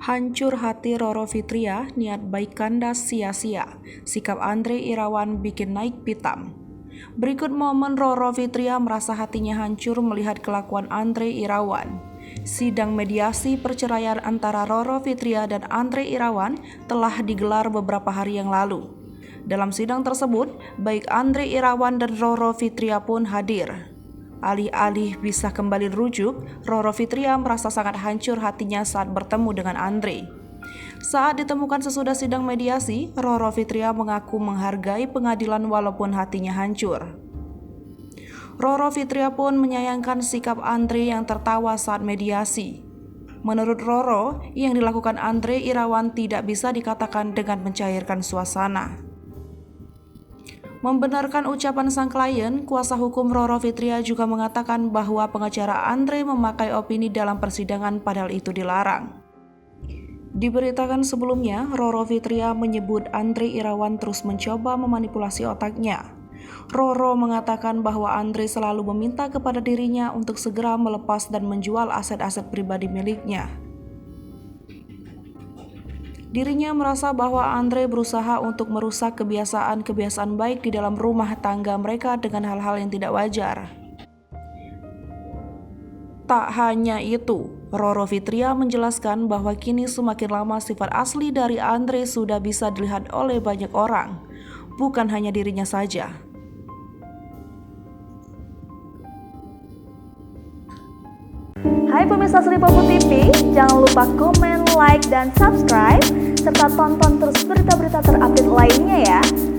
Hancur hati Roro Fitria, niat baik kandas sia-sia. Sikap Andre Irawan bikin naik pitam. Berikut momen Roro Fitria merasa hatinya hancur melihat kelakuan Andre Irawan. Sidang mediasi perceraian antara Roro Fitria dan Andre Irawan telah digelar beberapa hari yang lalu. Dalam sidang tersebut, baik Andre Irawan dan Roro Fitria pun hadir. Alih-alih bisa kembali rujuk, Roro Fitria merasa sangat hancur hatinya saat bertemu dengan Andre. Saat ditemukan sesudah sidang mediasi, Roro Fitria mengaku menghargai pengadilan walaupun hatinya hancur. Roro Fitria pun menyayangkan sikap Andre yang tertawa saat mediasi. Menurut Roro, yang dilakukan Andre Irawan tidak bisa dikatakan dengan mencairkan suasana. Membenarkan ucapan sang klien, kuasa hukum Roro Fitria juga mengatakan bahwa pengacara Andre memakai opini dalam persidangan padahal itu dilarang. Diberitakan sebelumnya, Roro Fitria menyebut Andre Irawan terus mencoba memanipulasi otaknya. Roro mengatakan bahwa Andre selalu meminta kepada dirinya untuk segera melepas dan menjual aset-aset pribadi miliknya. Dirinya merasa bahwa Andre berusaha untuk merusak kebiasaan-kebiasaan baik di dalam rumah tangga mereka dengan hal-hal yang tidak wajar. Tak hanya itu, Roro Fitria menjelaskan bahwa kini semakin lama sifat asli dari Andre sudah bisa dilihat oleh banyak orang, bukan hanya dirinya saja. Hai pemirsa Sri Popo TV, jangan lupa komen, like, dan subscribe, serta tonton terus berita-berita terupdate lainnya ya.